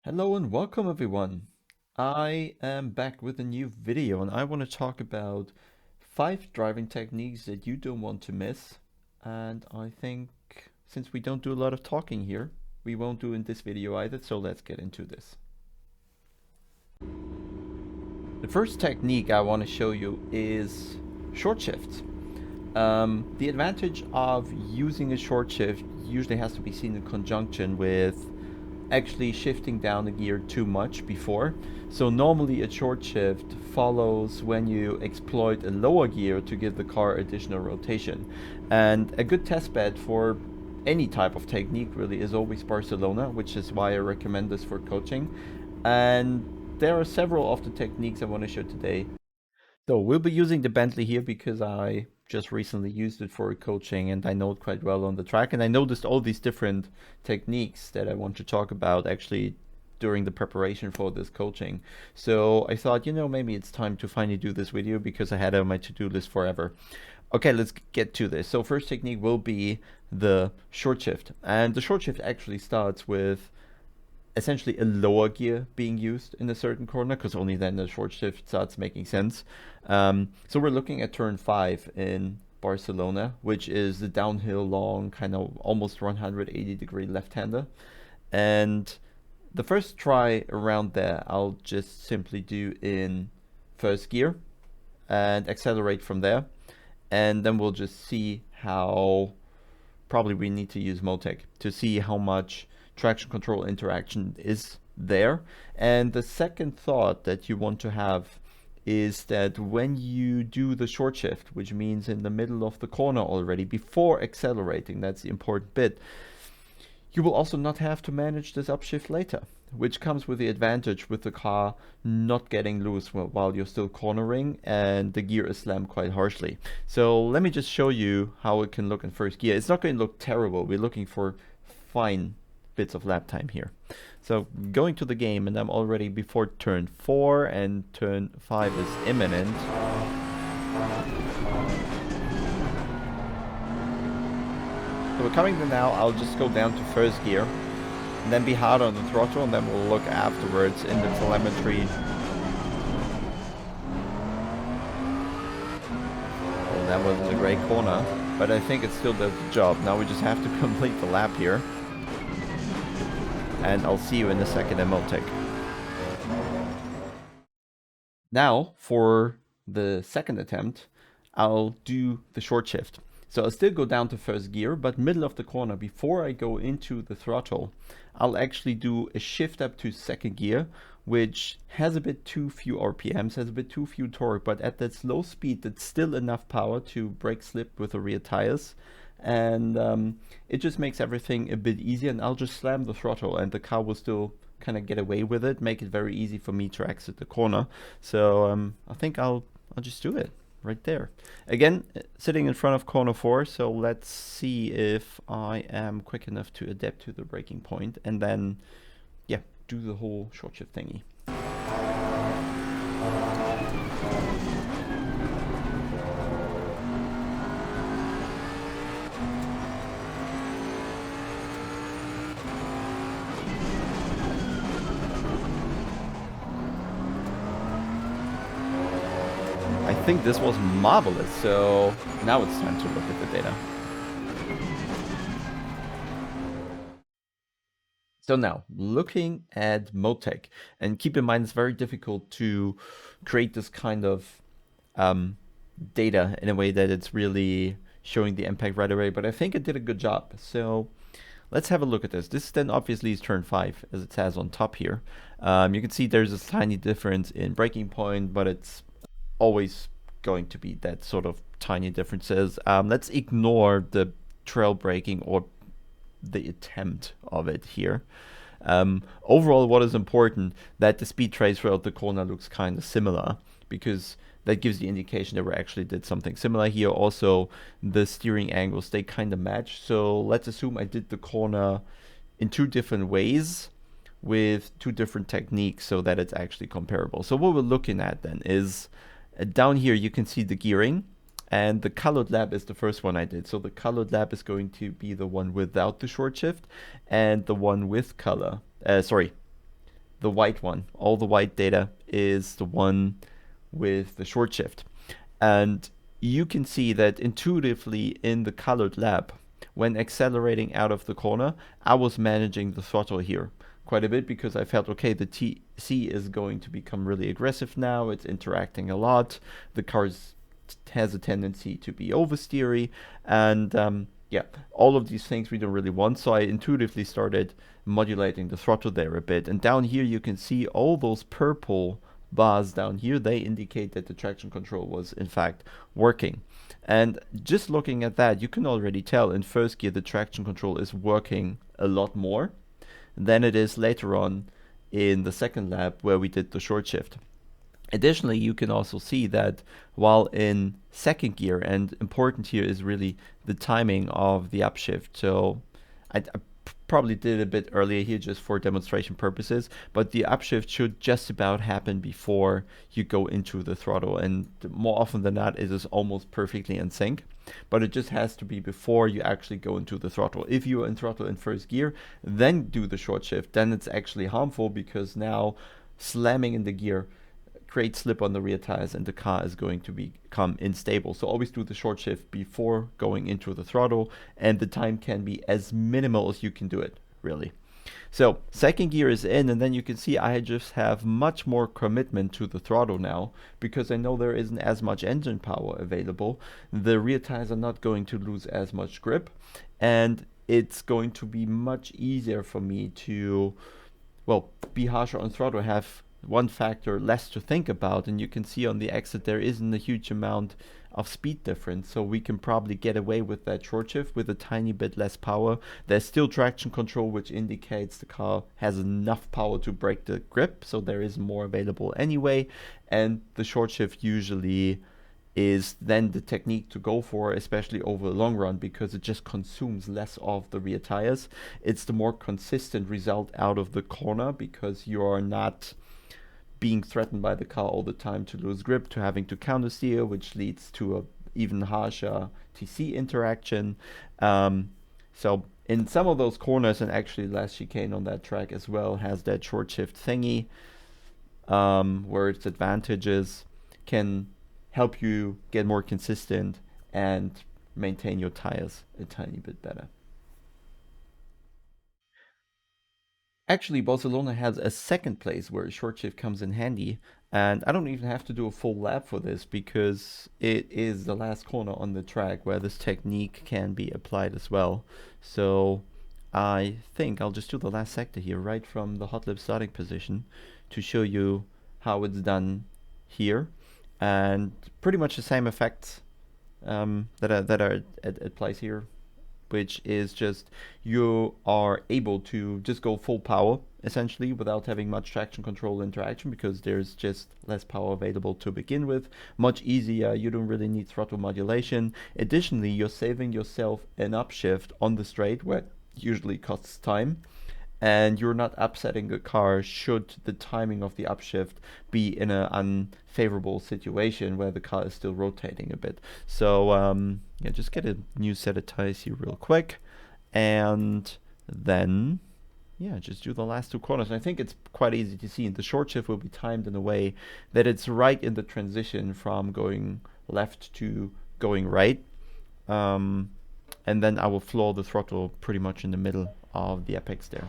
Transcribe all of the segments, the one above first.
Hello and welcome everyone. I am back with a new video and I want to talk about 5 driving techniques that you don't want to miss. And I think since we don't do a lot of talking here, we won't do in this video either, so let's get into this. The first technique I want to show you is short shifts. The advantage of using a short shift usually has to be seen in conjunction with actually shifting down the gear too much before. So normally a short shift follows when you exploit a lower gear to give the car additional rotation. And a good test bed for any type of technique really is always Barcelona, which is why I recommend this for coaching. And there are several of the techniques I want to show today. So we'll be using the Bentley here because I just recently used it for coaching and I know it quite well on the track. And I noticed all these different techniques that I want to talk about actually during the preparation for this coaching. So I thought, maybe it's time to finally do this video because I had it on my to-do list forever. Okay, let's get to this. So first technique will be the short shift. And the short shift actually starts with essentially a lower gear being used in a certain corner, because only then the short shift starts making sense. So we're looking at turn 5 in Barcelona, which is the downhill long, kind of almost 180-degree left-hander. And the first try around there, I'll just simply do in first gear and accelerate from there. And then we'll just see how probably we need to use Motec to see how much traction control interaction is there. And the second thought that you want to have is that when you do the short shift, which means in the middle of the corner already, before accelerating, that's the important bit, you will also not have to manage this upshift later, which comes with the advantage with the car not getting loose while you're still cornering and the gear is slammed quite harshly. So let me just show you how it can look in first gear. It's not going to look terrible. We're looking for fine bits of lap time here. So going to the game, and I'm already before turn 4 and turn 5 is imminent. So we're coming to now, I'll just go down to first gear and then be hard on the throttle, and then we'll look afterwards in the telemetry. Well, that wasn't a great corner, but I think it still does the job. Now we just have to complete the lap here. And I'll see you in a second in Motec. Now, for the second attempt, I'll do the short shift. So I'll still go down to first gear, but middle of the corner, before I go into the throttle, I'll actually do a shift up to second gear, which has a bit too few RPMs, has a bit too few torque, but at that slow speed, that's still enough power to brake slip with the rear tires. And it just makes everything a bit easier, and I'll just slam the throttle and the car will still kind of get away with it, make it very easy for me to exit the corner. So I think I'll just do it right there. Again, sitting in front of corner 4, so let's see if I am quick enough to adapt to the braking point and then, yeah, do the whole short shift thingy. I think this was marvelous, so now it's time to look at the data. So now, looking at Motec, and keep in mind it's very difficult to create this kind of data in a way that it's really showing the impact right away, but I think it did a good job. So let's have a look at this. This then obviously is turn 5, as it says on top here. You can see there's a tiny difference in braking point, but it's always going to be that sort of tiny differences. Let's ignore the trail braking or the attempt of it here. Overall, what is important, that the speed trace throughout the corner looks kind of similar, because that gives the indication that we actually did something similar here. Also, the steering angles, they kind of match. So let's assume I did the corner in 2 different ways with 2 different techniques so that it's actually comparable. So what we're looking at then is down here you can see the gearing, and the colored lap is the first one I did. So the colored lap is going to be the one without the short shift, and the one with color, the white one. All the white data is the one with the short shift. And you can see that intuitively in the colored lab, when accelerating out of the corner, I was managing the throttle here quite a bit because I felt, okay, the TC is going to become really aggressive now. It's interacting a lot. The car has a tendency to be oversteery. And yeah, all of these things we don't really want. So I intuitively started modulating the throttle there a bit. And down here you can see all those purple bars down here. They indicate that the traction control was in fact working. And just looking at that, you can already tell in first gear the traction control is working a lot more than it is later on in the second lap where we did the short shift. Additionally, you can also see that while in second gear, and important here is really the timing of the upshift. So I probably did a bit earlier here just for demonstration purposes, but the upshift should just about happen before you go into the throttle, and more often than not it is almost perfectly in sync, but it just has to be before you actually go into the throttle. If you are in throttle in first gear, then do the short shift, then it's actually harmful because now slamming in the gear creates slip on the rear tires and the car is going to become unstable. So always do the short shift before going into the throttle, and the time can be as minimal as you can do it, really. So second gear is in, and then you can see I just have much more commitment to the throttle now because I know there isn't as much engine power available. The rear tires are not going to lose as much grip, and it's going to be much easier for me to, well, be harsher on throttle, have one factor less to think about. And you can see on the exit there isn't a huge amount of speed difference, so we can probably get away with that short shift with a tiny bit less power. There's still traction control, which indicates the car has enough power to break the grip, so there is more available anyway, and the short shift usually is then the technique to go for, especially over the long run, because it just consumes less of the rear tires. It's the more consistent result out of the corner because you are not being threatened by the car all the time to lose grip, to having to counter steer, which leads to a even harsher TC interaction. So in some of those corners, and actually last chicane on that track as well has that short shift thingy, where its advantages can help you get more consistent and maintain your tires a tiny bit better. Actually, Barcelona has a second place where a short shift comes in handy, and I don't even have to do a full lap for this because it is the last corner on the track where this technique can be applied as well. So I think I'll just do the last sector here, right from the hot lip starting position, to show you how it's done here, and pretty much the same effects that are at place here, which is just you are able to just go full power essentially without having much traction control interaction because there's just less power available to begin with. Much easier, you don't really need throttle modulation. Additionally, you're saving yourself an upshift on the straight where it usually costs time, and you're not upsetting the car should the timing of the upshift be in an unfavorable situation where the car is still rotating a bit. So yeah, just get a new set of tires here real quick, and then yeah, just do the last two corners. And I think it's quite easy to see. The short shift will be timed in a way that it's right in the transition from going left to going right. And then I will floor the throttle pretty much in the middle of the apex there.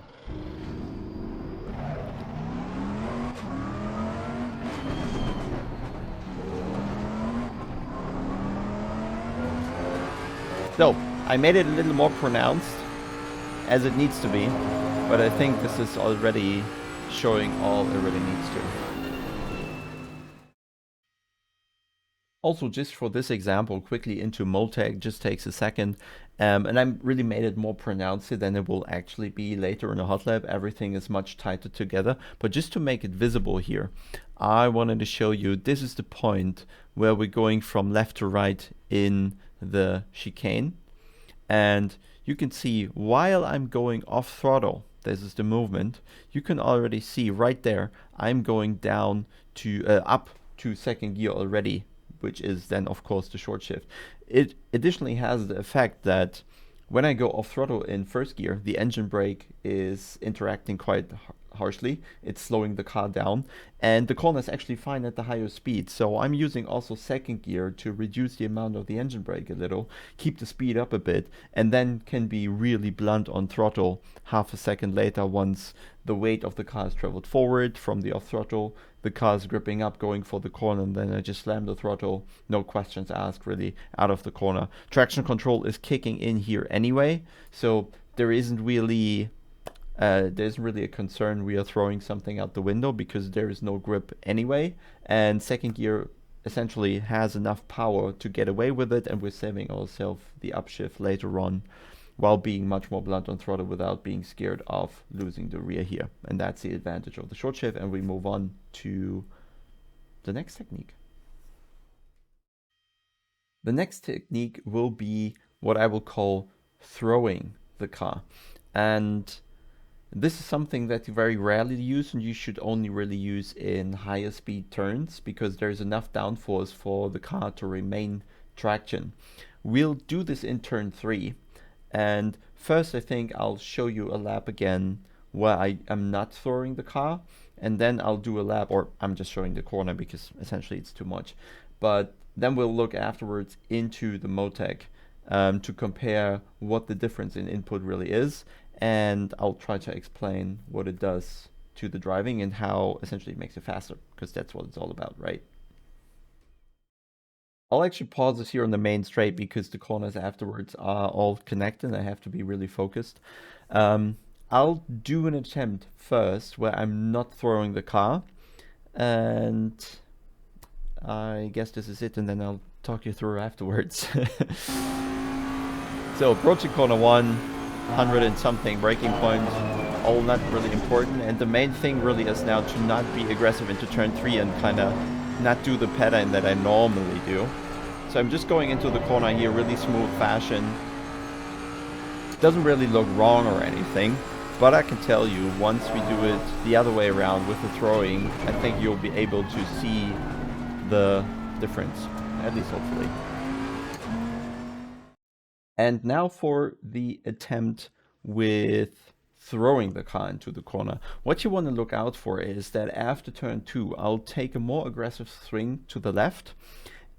So I made it a little more pronounced as it needs to be, but I think this is already showing all it really needs to. Also, just for this example, quickly into Motec, just takes a second. And I really made it more pronounced than it will actually be later in a hot lap. Everything is much tighter together. But just to make it visible here, I wanted to show you this is the point where we're going from left to right in the chicane. And you can see while I'm going off throttle, this is the movement, you can already see right there, I'm going down to up to second gear already, which is then of course the short shift. It additionally has the effect that when I go off throttle in first gear, the engine brake is interacting quite harshly. It's slowing the car down, and the corner is actually fine at the higher speed. So I'm using also second gear to reduce the amount of the engine brake a little, keep the speed up a bit, and then can be really blunt on throttle half a second later once the weight of the car has traveled forward from the off throttle. The car is gripping up, going for the corner, and then I just slam the throttle, no questions asked, really, out of the corner. Traction control is kicking in here anyway, so there isn't really a concern we are throwing something out the window because there is no grip anyway, and second gear essentially has enough power to get away with it, and we're saving ourselves the upshift later on while being much more blunt on throttle without being scared of losing the rear here. And that's the advantage of the short shift, and we move on to the next technique. The next technique will be what I will call throwing the car. And this is something that you very rarely use, and you should only really use in higher speed turns because there's enough downforce for the car to remain traction. We'll do this in turn 3. And first I think I'll show you a lap again where I am not throwing the car, and then I'll do a lap, or I'm just showing the corner because essentially it's too much. But then we'll look afterwards into the Motec to compare what the difference in input really is, and I'll try to explain what it does to the driving and how essentially it makes it faster, because that's what it's all about, right? I'll actually pause this here on the main straight because the corners afterwards are all connected and I have to be really focused. I'll do an attempt first where I'm not throwing the car, and I guess this is it, and then I'll talk you through afterwards. So approaching corner 1, 100 and something braking point, all not really important, and the main thing really is now to not be aggressive into turn 3 and kind of not do the pattern that I normally do. So I'm just going into the corner here, really smooth fashion. Doesn't really look wrong or anything, but I can tell you once we do it the other way around with the throwing, I think you'll be able to see the difference, at least hopefully. And now for the attempt with throwing the car into the corner. What you want to look out for is that after turn 2, I'll take a more aggressive swing to the left,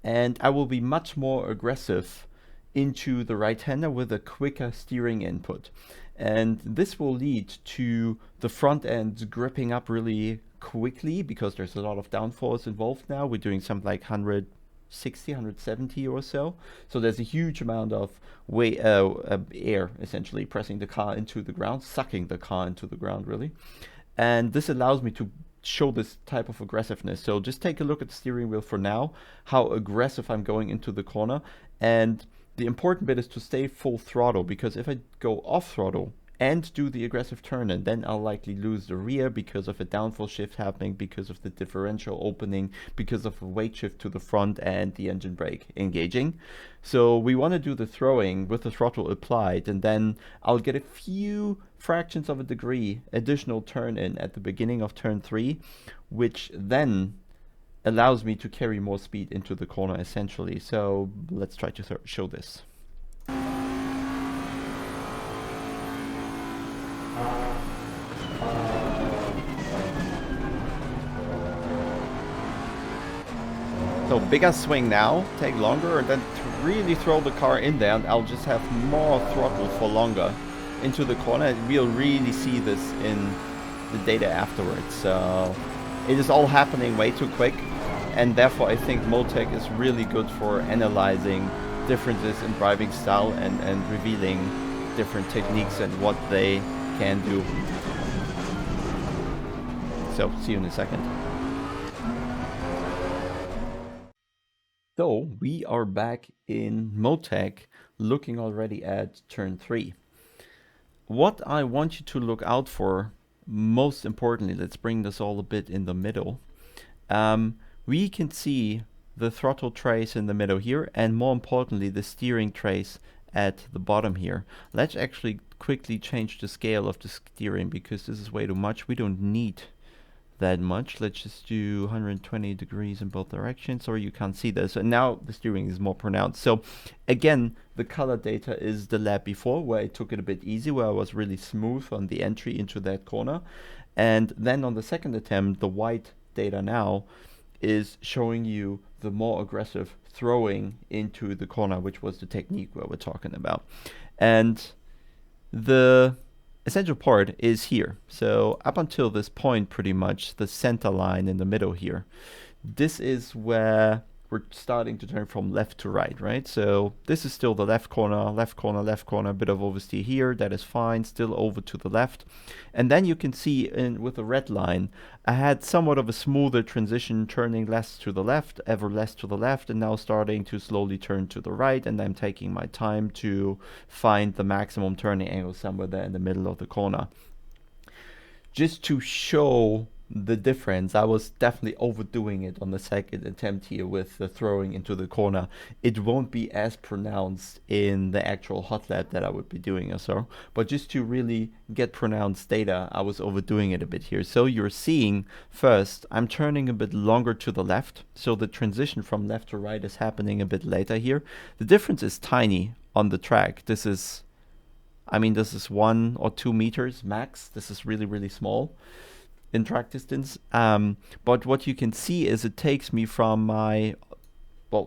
and I will be much more aggressive into the right-hander with a quicker steering input. And this will lead to the front end gripping up really quickly because there's a lot of downforce involved now. We're doing something like 160, 170 or so. So there's a huge amount of air essentially pressing the car into the ground, sucking the car into the ground really. And this allows me to show this type of aggressiveness. So just take a look at the steering wheel for now, how aggressive I'm going into the corner. And the important bit is to stay full throttle, because if I go off throttle and do the aggressive turn, and then I'll likely lose the rear because of a downforce shift happening, because of the differential opening, because of a weight shift to the front and the engine brake engaging. So we want to do the throwing with the throttle applied, and then I'll get a few fractions of a degree additional turn in at the beginning of turn 3, which then allows me to carry more speed into the corner essentially. So let's try to show this. So bigger swing now, take longer, and then to really throw the car in there, and I'll just have more throttle for longer into the corner, and we'll really see this in the data afterwards. So it is all happening way too quick, and therefore I think Motec is really good for analyzing differences in driving style and revealing different techniques and what they can do. So see you in a second. So we are back in Motec, looking already at turn 3. What I want you to look out for, most importantly, let's bring this all a bit in the middle. We can see the throttle trace in the middle here, and more importantly, the steering trace at the bottom here. Let's actually quickly change the scale of the steering because this is way too much. We don't need that much. Let's just do 120 degrees in both directions, or you can't see this. And now the steering is more pronounced. So again, the color data is the lap before, where I took it a bit easy, where I was really smooth on the entry into that corner. And then on the second attempt, the white data now is showing you the more aggressive throwing into the corner, which was the technique where we're talking about. And the essential part is here. So up until this point, pretty much the center line in the middle here, this is where we're starting to turn from left to right? So this is still the left corner, left corner, left corner, a bit of oversteer here. That is fine, still over to the left. And then you can see with the red line, I had somewhat of a smoother transition, turning less to the left, ever less to the left, and now starting to slowly turn to the right. And I'm taking my time to find the maximum turning angle somewhere there in the middle of the corner. Just to show the difference, I was definitely overdoing it on the second attempt here with the throwing into the corner. It won't be as pronounced in the actual hot lap that I would be doing or so, but just to really get pronounced data, I was overdoing it a bit here. So you're seeing first, I'm turning a bit longer to the left, so the transition from left to right is happening a bit later here. The difference is tiny on the track. This is 1 or 2 meters max. This is really, really small in track distance. But what you can see is it takes me from my,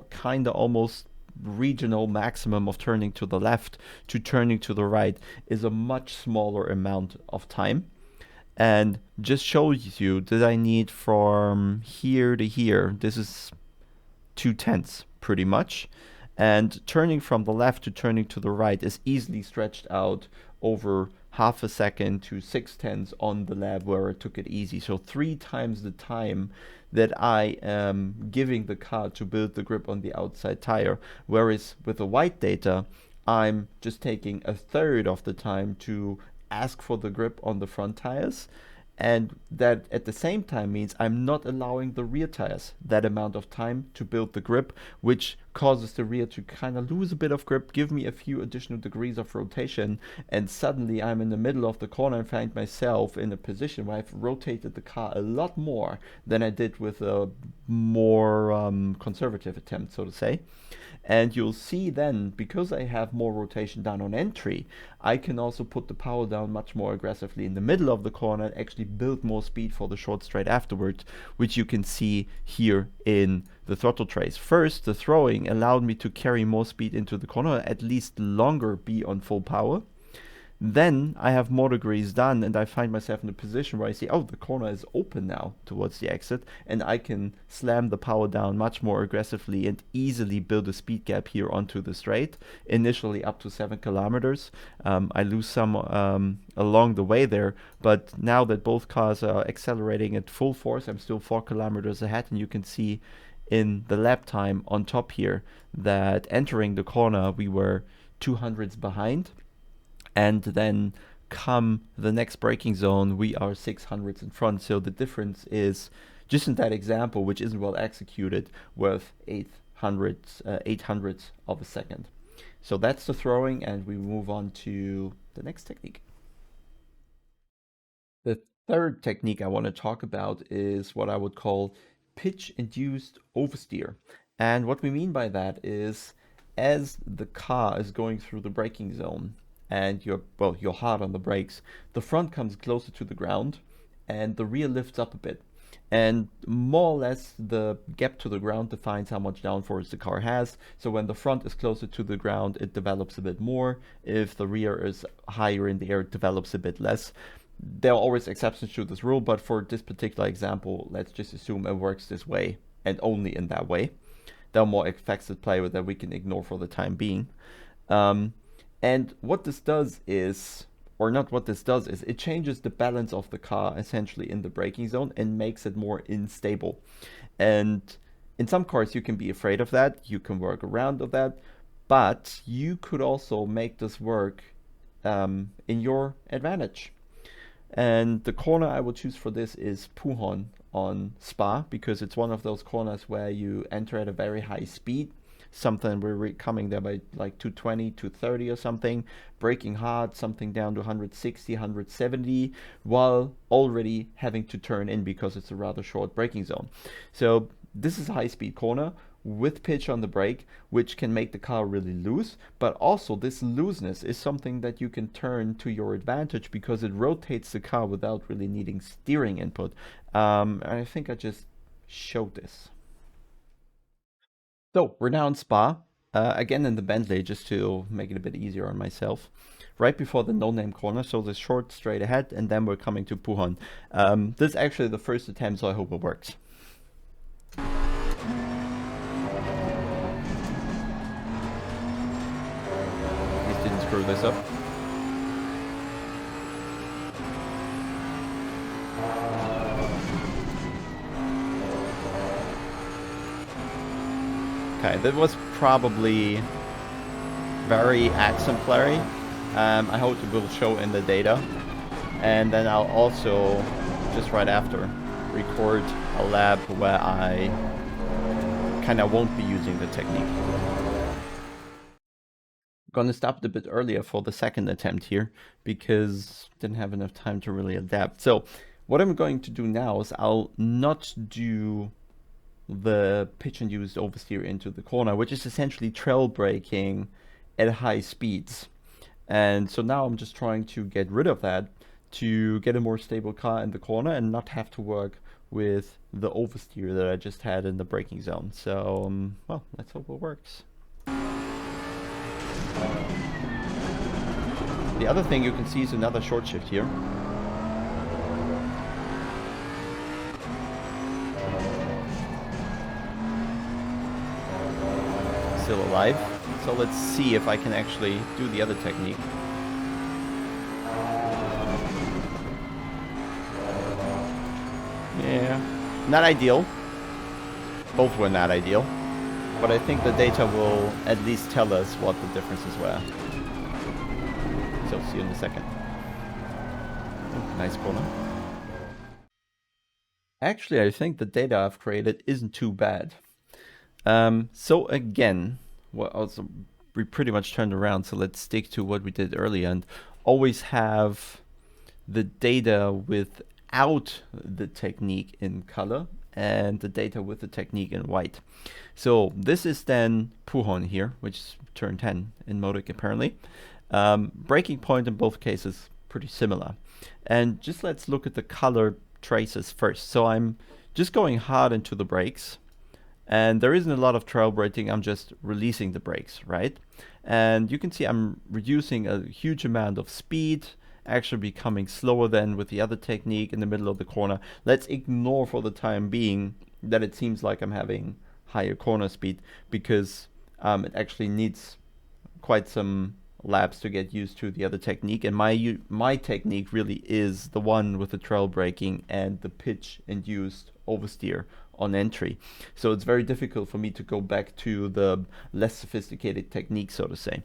kind of almost regional maximum of turning to the left to turning to the right is a much smaller amount of time. And just shows you that I need from here to here, this is 2/10 pretty much. And turning from the left to turning to the right is easily stretched out over half a second to 6/10 on the lap where I took it easy. So 3 times the time that I am giving the car to build the grip on the outside tire. Whereas with the white data, I'm just taking a third of the time to ask for the grip on the front tires. And that at the same time means I'm not allowing the rear tires that amount of time to build the grip, which causes the rear to kind of lose a bit of grip, give me a few additional degrees of rotation, and suddenly I'm in the middle of the corner and find myself in a position where I've rotated the car a lot more than I did with a more conservative attempt, so to say. And you'll see then, because I have more rotation down on entry, I can also put the power down much more aggressively in the middle of the corner and actually build more speed for the short straight afterwards, which you can see here in the throttle trace. First, the throwing allowed me to carry more speed into the corner, at least longer be on full power. Then I have more degrees done and I find myself in a position where I see, oh, the corner is open now towards the exit, and I can slam the power down much more aggressively and easily build a speed gap here onto the straight, initially up to 7 kilometers. I lose some along the way there, but now that both cars are accelerating at full force, I'm still 4 kilometers ahead, and you can see in the lap time on top here that entering the corner we were 200s behind. And then come the next braking zone, we are 600s in front. So the difference is, just in that example, which isn't well executed, worth 800ths of a second. So that's the throwing, and we move on to the next technique. The third technique I want to talk about is what I would call pitch-induced oversteer. And what we mean by that is, as the car is going through the braking zone, and you're hard on the brakes, the front comes closer to the ground and the rear lifts up a bit. And more or less the gap to the ground defines how much downforce the car has. So when the front is closer to the ground, it develops a bit more. If the rear is higher in the air, it develops a bit less. There are always exceptions to this rule, but for this particular example, let's just assume it works this way and only in that way. There are more effects at play that we can ignore for the time being. And what this does is, or not what this does is, it changes the balance of the car essentially in the braking zone and makes it more unstable. And in some cars you can be afraid of that, you can work around of that, but you could also make this work in your advantage. And the corner I would choose for this is Puhon on Spa, because it's one of those corners where you enter at a very high speed. Something we're coming there by like 220, 230 or something, braking hard, something down to 160, 170, while already having to turn in because it's a rather short braking zone. So this is a high-speed corner. with pitch on the brake, which can make the car really loose. But also this looseness is something that you can turn to your advantage because it rotates the car without really needing steering input. And I think I just showed this. So we're now in Spa, again in the Bentley, just to make it a bit easier on myself. Right before the no-name corner, so the short straight ahead, and then we're coming to Pujon. This is actually the first attempt, so I hope it works. Please didn't screw this up. Okay, that was probably very exemplary. I hope it will show in the data. And then I'll also, just right after, record a lab where I kind of won't be using the technique. I'm gonna stop it a bit earlier for the second attempt here because didn't have enough time to really adapt. So what I'm going to do now is I'll not do the pitch-induced oversteer into the corner, which is essentially trail braking at high speeds. And so now I'm just trying to get rid of that to get a more stable car in the corner and not have to work with the oversteer that I just had in the braking zone. So, well, let's hope it works. The other thing you can see is another short shift here. Still alive. So let's see if I can actually do the other technique. Yeah, not ideal. Both were not ideal. But I think the data will at least tell us what the differences were. So see you in a second. Oh, nice corner. Actually, I think the data I've created isn't too bad. So again, we pretty much turned around, so let's stick to what we did earlier and always have the data without the technique in color and the data with the technique in white. So this is then Pujon here, which is turn 10 in Motec apparently. Braking point in both cases pretty similar. And just let's look at the color traces first. So I'm just going hard into the brakes. And there isn't a lot of trail braking, I'm just releasing the brakes, right? And you can see I'm reducing a huge amount of speed, actually becoming slower than with the other technique in the middle of the corner. Let's ignore for the time being that it seems like I'm having higher corner speed because it actually needs quite some laps to get used to the other technique. And my technique really is the one with the trail braking and the pitch-induced oversteer on entry. So it's very difficult for me to go back to the less sophisticated technique, so to say.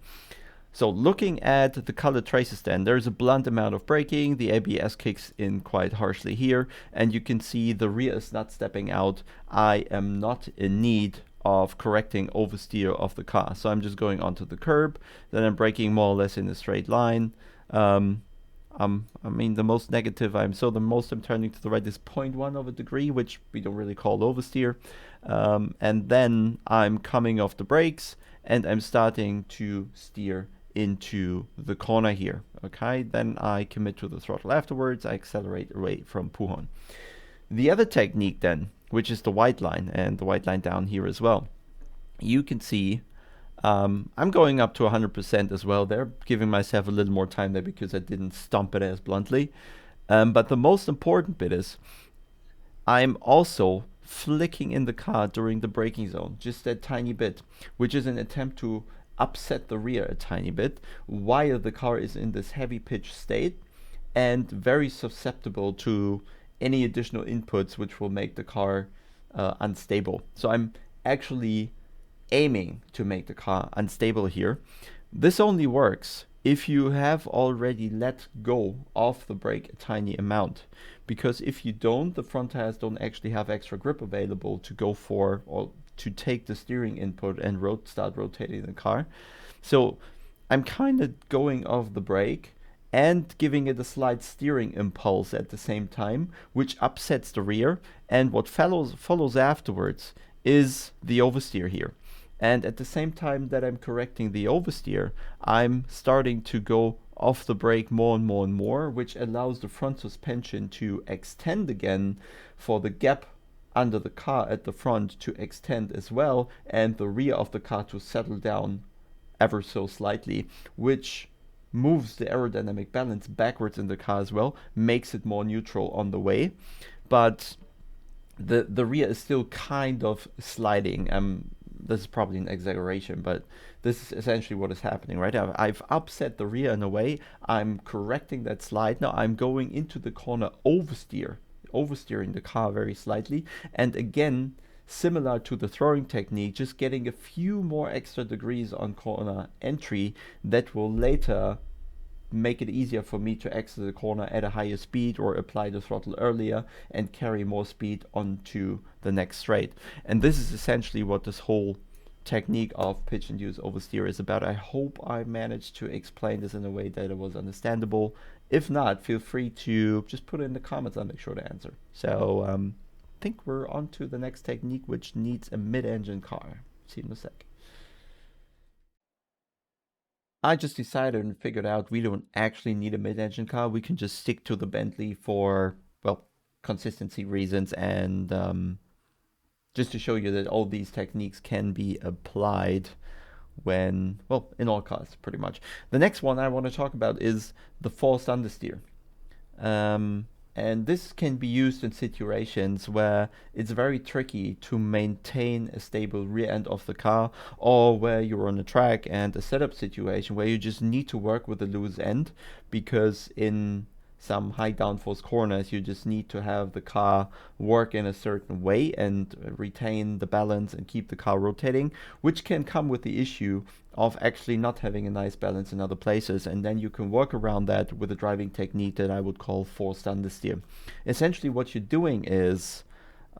So looking at the color traces then, there's a blunt amount of braking, the ABS kicks in quite harshly here, and you can see the rear is not stepping out. I am not in need of correcting oversteer of the car. So I'm just going onto the curb, then I'm braking more or less in a straight line. I mean, the most negative, the most I'm turning to the right is 0.1 of a degree, which we don't really call oversteer. And then I'm coming off the brakes and I'm starting to steer into the corner here. Okay, then I commit to the throttle afterwards. I accelerate away from Pujon. The other technique then, which is the white line and the white line down here as well, you can see I'm going up to 100% as well there, giving myself a little more time there because I didn't stomp it as bluntly. But the most important bit is I'm also flicking in the car during the braking zone, just that tiny bit, which is an attempt to upset the rear a tiny bit while the car is in this heavy pitch state and very susceptible to any additional inputs which will make the car unstable. So I'm actually aiming to make the car unstable here. This only works if you have already let go of the brake a tiny amount, because if you don't, the front tires don't actually have extra grip available to go for or to take the steering input and start rotating the car. So I'm kind of going off the brake and giving it a slight steering impulse at the same time, which upsets the rear. And what follows afterwards is the oversteer here. And at the same time that I'm correcting the oversteer, I'm starting to go off the brake more and more and more, which allows the front suspension to extend again for the gap under the car at the front to extend as well, and the rear of the car to settle down ever so slightly, which moves the aerodynamic balance backwards in the car as well, makes it more neutral on the way. But the rear is still kind of sliding. This is probably an exaggeration, but this is essentially what is happening, right? I've upset the rear in a way. I'm correcting that slide. Now I'm going into the corner oversteering the car very slightly. And again, similar to the throwing technique, just getting a few more extra degrees on corner entry that will later make it easier for me to exit the corner at a higher speed or apply the throttle earlier and carry more speed onto the next straight. And this is essentially what this whole technique of pitch-induced oversteer is about. I hope I managed to explain this in a way that it was understandable. If not, feel free to just put it in the comments. I'll make sure to answer. So I think we're on to the next technique, which needs a mid-engine car. See you in a sec. I just decided and figured out we don't actually need a mid-engine car. We can just stick to the Bentley for, well, consistency reasons and just to show you that all these techniques can be applied when, well, in all cars, pretty much. The next one I want to talk about is the forced understeer. And this can be used in situations where it's very tricky to maintain a stable rear end of the car, or where you're on a track and a setup situation where you just need to work with a loose end, because in some high downforce corners you just need to have the car work in a certain way and retain the balance and keep the car rotating, which can come with the issue of actually not having a nice balance in other places. And then you can work around that with a driving technique that I would call forced understeer. Essentially what you're doing is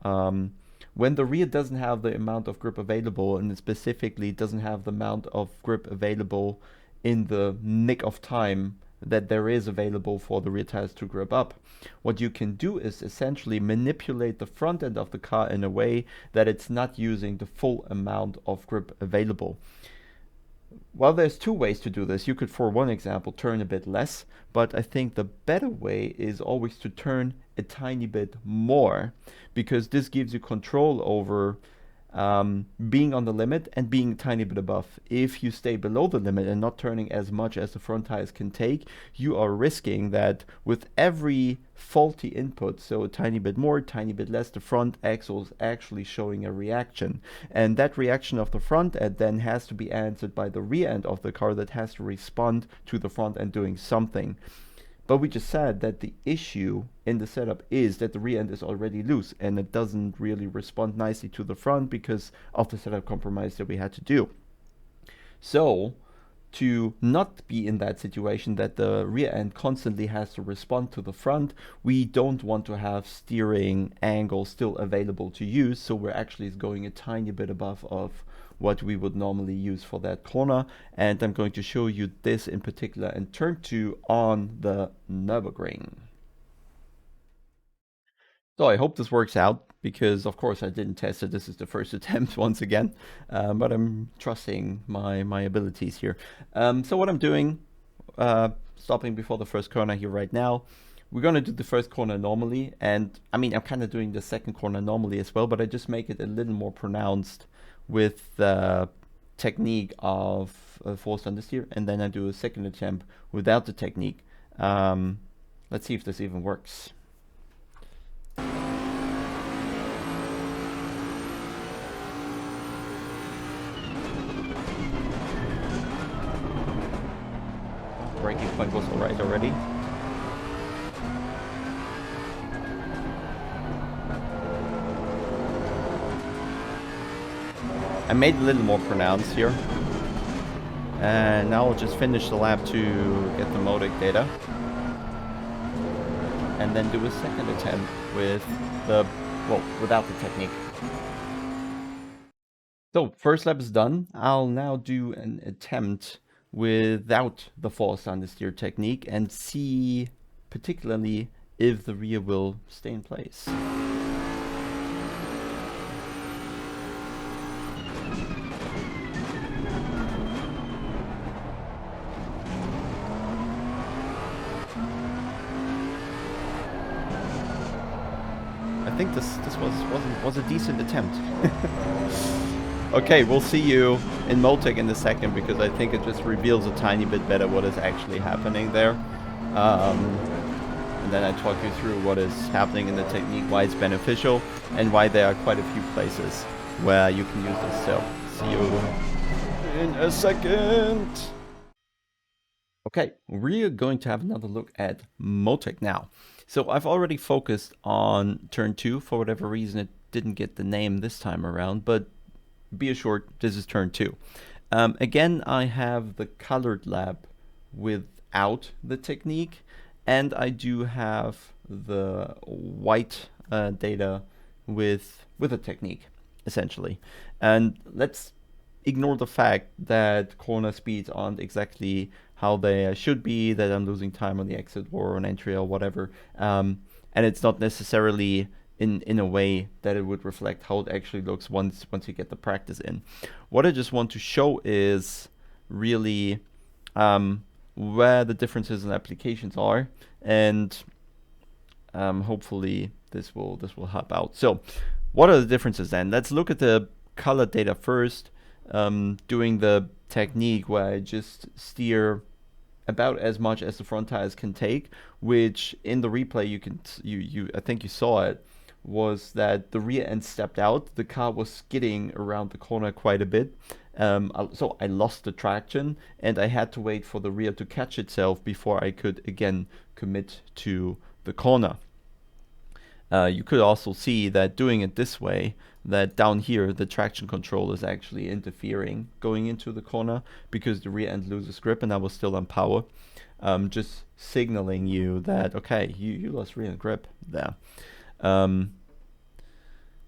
when the rear doesn't have the amount of grip available, and it specifically doesn't have the amount of grip available in the nick of time that there is available for the rear tires to grip up, what you can do is essentially manipulate the front end of the car in a way that it's not using the full amount of grip available. Well, there's two ways to do this. You could, for one example, turn a bit less, but I think the better way is always to turn a tiny bit more, because this gives you control over being on the limit and being a tiny bit above. If you stay below the limit and not turning as much as the front tires can take, you are risking that with every faulty input, so a tiny bit more, tiny bit less, the front axle is actually showing a reaction. And that reaction of the front end then has to be answered by the rear end of the car that has to respond to the front end doing something. But we just said that the issue in the setup is that the rear end is already loose and it doesn't really respond nicely to the front because of the setup compromise that we had to do. So to not be in that situation that the rear end constantly has to respond to the front, we don't want to have steering angle still available to use. So we're actually going a tiny bit above of what we would normally use for that corner. And I'm going to show you this in particular in turn 2 on the Nürburgring. So I hope this works out, because of course I didn't test it. This is the first attempt once again, but I'm trusting my abilities here. So what I'm doing, stopping before the first corner here right now, we're going to do the first corner normally. And I mean, I'm kind of doing the second corner normally as well, but I just make it a little more pronounced with the technique of forced understeer, and then I do a second attempt without the technique. Let's see if this even works. Braking point was alright already. I made it a little more pronounced here. And now I'll just finish the lap to get the Motec data. And then do a second attempt with the, well, without the technique. So first lap is done. I'll now do an attempt without the forced understeer technique and see particularly if the rear will stay in place. think this was a decent attempt. Okay, we'll see you in Motec in a second, because I think it just reveals a tiny bit better what is actually happening there. And then I talk you through what is happening in the technique, why it's beneficial, and why there are quite a few places where you can use this. So, see you in a second. Okay, we're going to have another look at Motec now. So I've already focused on turn 2. For whatever reason, it didn't get the name this time around, but be assured, this is turn 2. Again, I have the colored lab without the technique, and I do have the white data with a technique, essentially. And let's ignore the fact that corner speeds aren't exactly how they should be, that I'm losing time on the exit or on entry or whatever. And it's not necessarily in a way that it would reflect how it actually looks once you get the practice in. What I just want to show is really where the differences in applications are, and hopefully this will help out. So what are the differences then? Let's look at the color data first. Doing the technique where I just steer about as much as the front tires can take, which in the replay you I think you saw it, was that the rear end stepped out, the car was skidding around the corner quite a bit, so I lost the traction and I had to wait for the rear to catch itself before I could again commit to the corner. You could also see that doing it this way, that down here the traction control is actually interfering going into the corner because the rear end loses grip and I was still on power, just signaling you that, okay, you lost rear end grip there.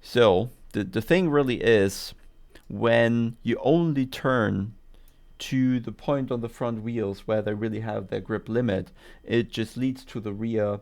So the thing really is, when you only turn to the point on the front wheels where they really have their grip limit, it just leads to the rear,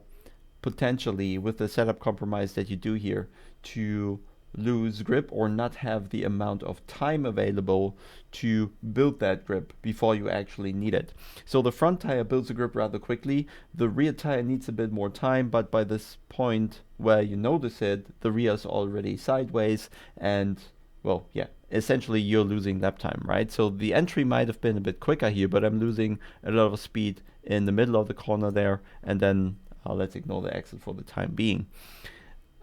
potentially with the setup compromise that you do here, to lose grip or not have the amount of time available to build that grip before you actually need it. So the front tire builds a grip rather quickly, the rear tire needs a bit more time, but by this point where you notice it, the rear is already sideways and, well, yeah, essentially you're losing lap time, right? So the entry might have been a bit quicker here, but I'm losing a lot of speed in the middle of the corner there, and then let's ignore the exit for the time being.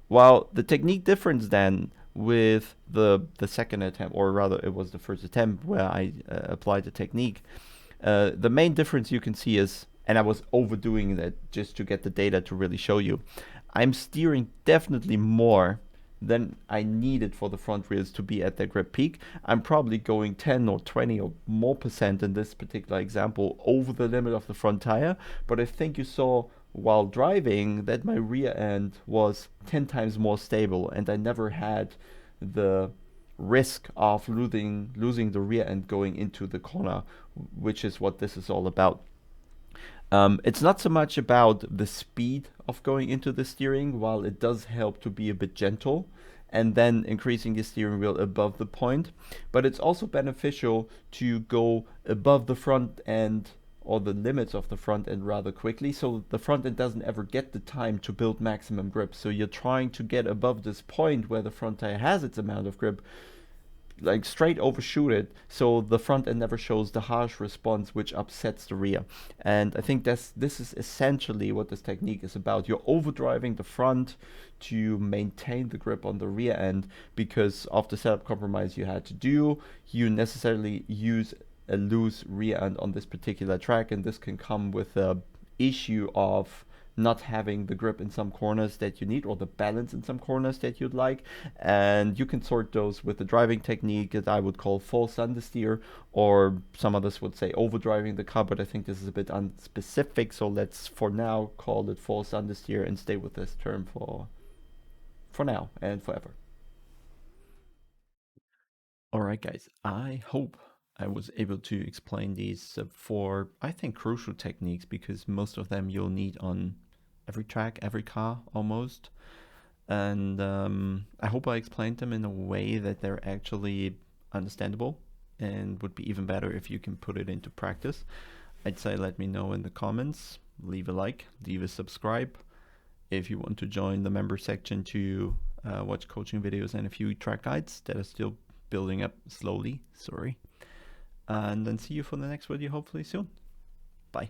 While the technique difference then with the second attempt, or rather it was the first attempt where I applied the technique, the main difference you can see is, and I was overdoing that just to get the data to really show you, I'm steering definitely more than I needed for the front wheels to be at their grip peak. I'm probably going 10 or 20 or more percent in this particular example over the limit of the front tire, but I think you saw while driving that my rear end was 10 times more stable and I never had the risk of losing the rear end going into the corner, which is what this is all about. It's not so much about the speed of going into the steering, while it does help to be a bit gentle and then increasing the steering wheel above the point, but it's also beneficial to go above the front end or the limits of the front end rather quickly, so the front end doesn't ever get the time to build maximum grip. So you're trying to get above this point where the front tire has its amount of grip, like straight overshoot it, so the front end never shows the harsh response which upsets the rear. And I think this is essentially what this technique is about. You're overdriving the front to maintain the grip on the rear end because of the setup compromise you had to do. You necessarily use a loose rear end on this particular track, and this can come with the issue of not having the grip in some corners that you need, or the balance in some corners that you'd like. And you can sort those with the driving technique that I would call false understeer, or some others would say overdriving the car, but I think this is a bit unspecific, so let's for now call it false understeer and stay with this term for now and forever. Alright guys, I hope I was able to explain these four, I think, crucial techniques, because most of them you'll need on every track, every car almost. And I hope I explained them in a way that they're actually understandable, and would be even better if you can put it into practice. I'd say let me know in the comments, leave a like, leave a subscribe, if you want to join the member section to watch coaching videos and a few track guides that are still building up slowly. Sorry. And then see you for the next video hopefully soon. Bye.